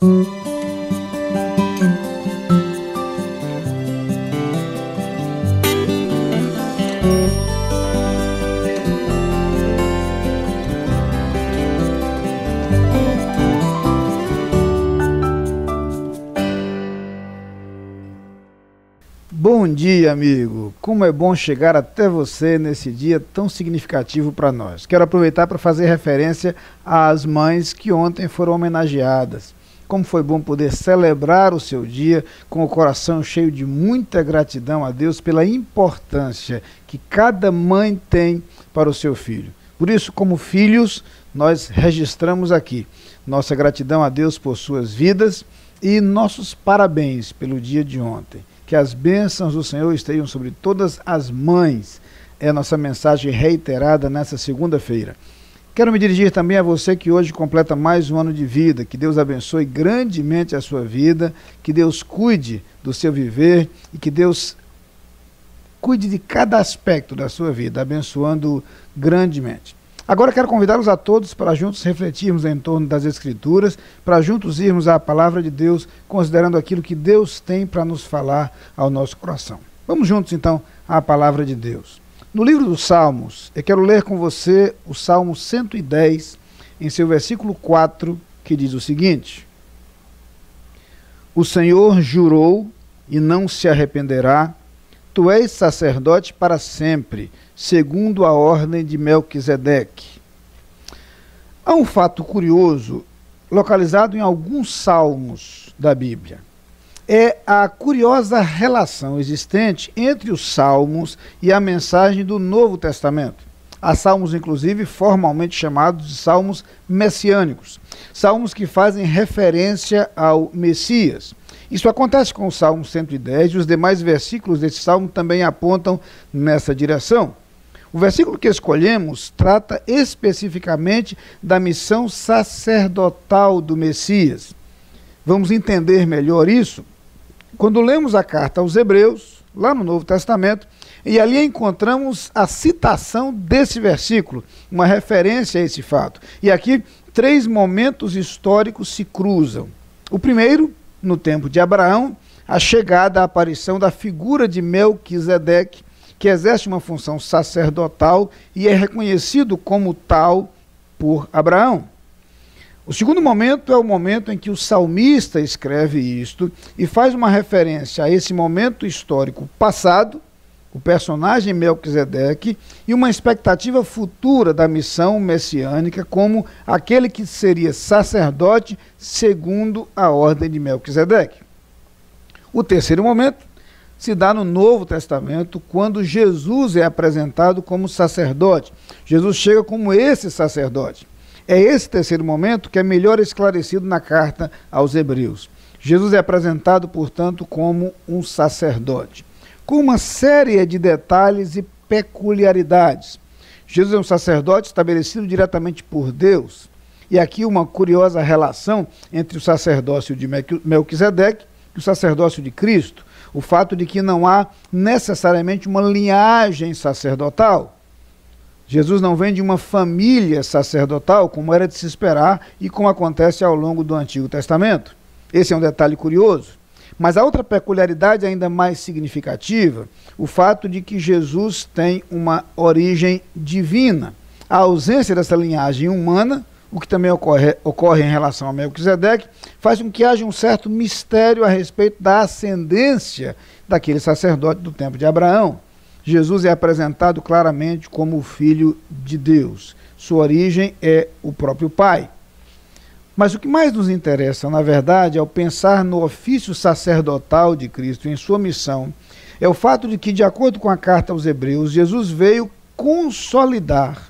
Bom dia, amigo! Como é bom chegar até você nesse dia tão significativo para nós. Quero aproveitar para fazer referência às mães que ontem foram homenageadas. Como foi bom poder celebrar o seu dia com o coração cheio de muita gratidão a Deus pela importância que cada mãe tem para o seu filho. Por isso, como filhos, nós registramos aqui nossa gratidão a Deus por suas vidas e nossos parabéns pelo dia de ontem. Que as bênçãos do Senhor estejam sobre todas as mães. É a nossa mensagem reiterada nessa segunda-feira. Quero me dirigir também a você que hoje completa mais um ano de vida. Que Deus abençoe grandemente a sua vida, que Deus cuide do seu viver e que Deus cuide de cada aspecto da sua vida, abençoando grandemente. Agora quero convidá-los a todos para juntos refletirmos em torno das Escrituras, para juntos irmos à Palavra de Deus, considerando aquilo que Deus tem para nos falar ao nosso coração. Vamos juntos então à Palavra de Deus. No livro dos Salmos, eu quero ler com você o Salmo 110, em seu versículo 4, que diz o seguinte: O Senhor jurou e não se arrependerá, tu és sacerdote para sempre, segundo a ordem de Melquisedeque. Há um fato curioso, localizado em alguns salmos da Bíblia. É a curiosa relação existente entre os salmos e a mensagem do Novo Testamento. Há salmos, inclusive, formalmente chamados de salmos messiânicos. Salmos que fazem referência ao Messias. Isso acontece com o Salmo 110 e os demais versículos desse salmo também apontam nessa direção. O versículo que escolhemos trata especificamente da missão sacerdotal do Messias. Vamos entender melhor isso quando lemos a carta aos Hebreus, lá no Novo Testamento, e ali encontramos a citação desse versículo, uma referência a esse fato. E aqui, 3 momentos históricos se cruzam. O primeiro, no tempo de Abraão, a chegada, a aparição da figura de Melquisedeque, que exerce uma função sacerdotal e é reconhecido como tal por Abraão. O segundo momento é o momento em que o salmista escreve isto e faz uma referência a esse momento histórico passado, o personagem Melquisedeque, e uma expectativa futura da missão messiânica como aquele que seria sacerdote segundo a ordem de Melquisedeque. O terceiro momento se dá no Novo Testamento, quando Jesus é apresentado como sacerdote. Jesus chega como esse sacerdote. É esse terceiro momento que é melhor esclarecido na carta aos Hebreus. Jesus é apresentado, portanto, como um sacerdote, com uma série de detalhes e peculiaridades. Jesus é um sacerdote estabelecido diretamente por Deus. E aqui uma curiosa relação entre o sacerdócio de Melquisedeque e o sacerdócio de Cristo. O fato de que não há necessariamente uma linhagem sacerdotal. Jesus não vem de uma família sacerdotal, como era de se esperar e como acontece ao longo do Antigo Testamento. Esse é um detalhe curioso. Mas a outra peculiaridade ainda mais significativa, o fato de que Jesus tem uma origem divina. A ausência dessa linhagem humana, o que também ocorre em relação a Melquisedeque, faz com que haja um certo mistério a respeito da ascendência daquele sacerdote do tempo de Abraão. Jesus é apresentado claramente como o Filho de Deus. Sua origem é o próprio Pai. Mas o que mais nos interessa, na verdade, ao pensar no ofício sacerdotal de Cristo em sua missão, é o fato de que, de acordo com a carta aos Hebreus, Jesus veio consolidar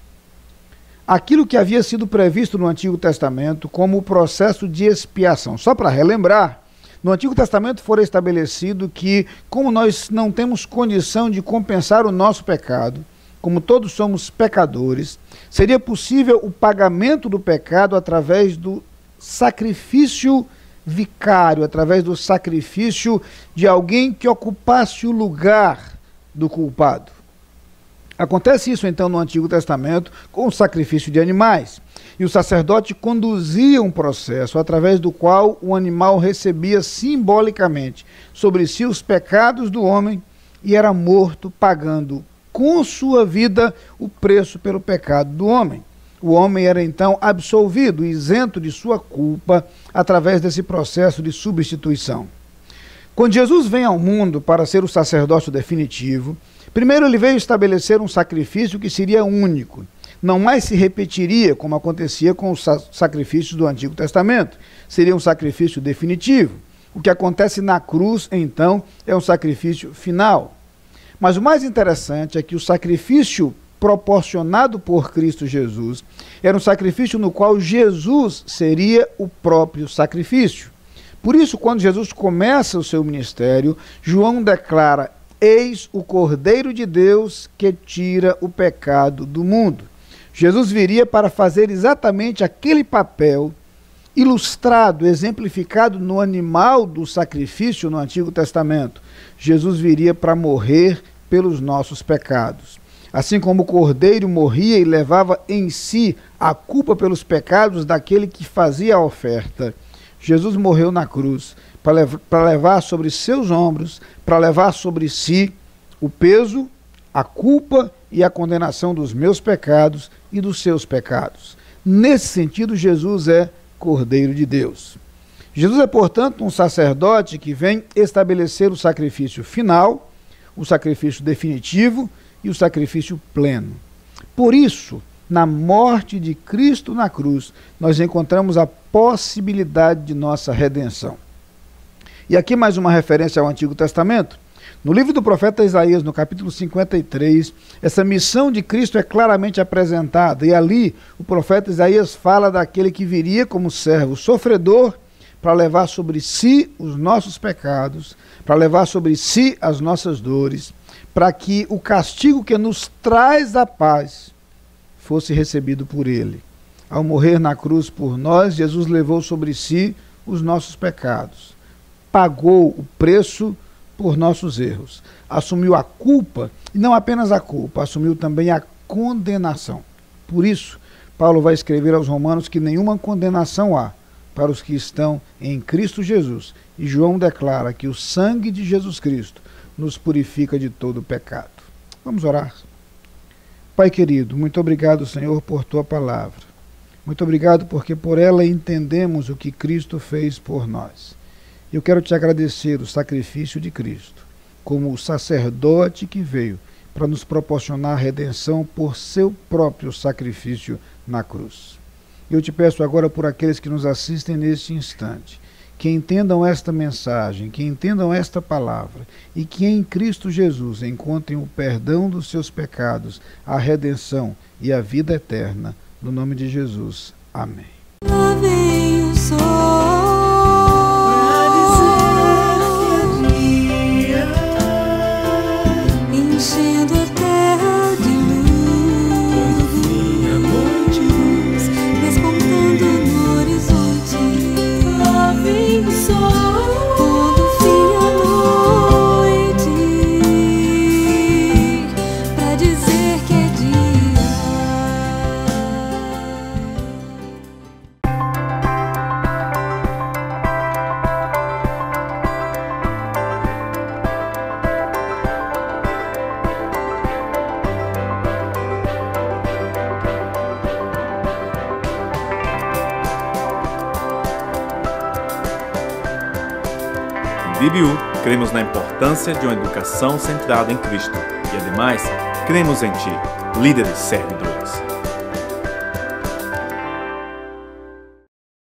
aquilo que havia sido previsto no Antigo Testamento como o processo de expiação. Só para relembrar, no Antigo Testamento fora estabelecido que, como nós não temos condição de compensar o nosso pecado, como todos somos pecadores, seria possível o pagamento do pecado através do sacrifício vicário, através do sacrifício de alguém que ocupasse o lugar do culpado. Acontece isso então no Antigo Testamento com o sacrifício de animais. E o sacerdote conduzia um processo através do qual o animal recebia simbolicamente sobre si os pecados do homem e era morto, pagando com sua vida o preço pelo pecado do homem. O homem era então absolvido, isento de sua culpa, através desse processo de substituição. Quando Jesus vem ao mundo para ser o sacerdócio definitivo, primeiro ele veio estabelecer um sacrifício que seria único. Não mais se repetiria como acontecia com os sacrifícios do Antigo Testamento. Seria um sacrifício definitivo. O que acontece na cruz, então, é um sacrifício final. Mas o mais interessante é que o sacrifício proporcionado por Cristo Jesus era um sacrifício no qual Jesus seria o próprio sacrifício. Por isso, quando Jesus começa o seu ministério, João declara: eis o Cordeiro de Deus que tira o pecado do mundo. Jesus viria para fazer exatamente aquele papel ilustrado, exemplificado no animal do sacrifício no Antigo Testamento. Jesus viria para morrer pelos nossos pecados. Assim como o Cordeiro morria e levava em si a culpa pelos pecados daquele que fazia a oferta, Jesus morreu na cruz para levar sobre seus ombros, para levar sobre si o peso, a culpa e a condenação dos meus pecados e dos seus pecados. Nesse sentido, Jesus é Cordeiro de Deus. Jesus é, portanto, um sacerdote que vem estabelecer o sacrifício final, o sacrifício definitivo e o sacrifício pleno. Por isso, na morte de Cristo na cruz, nós encontramos a possibilidade de nossa redenção. E aqui mais uma referência ao Antigo Testamento. No livro do profeta Isaías, no capítulo 53, essa missão de Cristo é claramente apresentada. E ali o profeta Isaías fala daquele que viria como servo sofredor para levar sobre si os nossos pecados, para levar sobre si as nossas dores, para que o castigo que nos traz a paz fosse recebido por ele. Ao morrer na cruz por nós, Jesus levou sobre si os nossos pecados, pagou o preço por nossos erros, assumiu a culpa, e não apenas a culpa, assumiu também a condenação. Por isso, Paulo vai escrever aos Romanos que nenhuma condenação há para os que estão em Cristo Jesus. E João declara que o sangue de Jesus Cristo nos purifica de todo pecado. Vamos orar. Pai querido, muito obrigado, Senhor, por tua palavra. Muito obrigado porque por ela entendemos o que Cristo fez por nós. Eu quero te agradecer o sacrifício de Cristo, como o sacerdote que veio para nos proporcionar redenção por seu próprio sacrifício na cruz. Eu te peço agora por aqueles que nos assistem neste instante, que entendam esta mensagem, que entendam esta palavra e que em Cristo Jesus encontrem o perdão dos seus pecados, a redenção e a vida eterna. No nome de Jesus. Amém. Lá vem o sol. Enchendo a terra de luz, despontando no horizonte. Lá vem o sol, quando vinha a noite, pra dizer que é dia. DBU, cremos na importância de uma educação centrada em Cristo e, ademais, cremos em Ti, líderes servidores.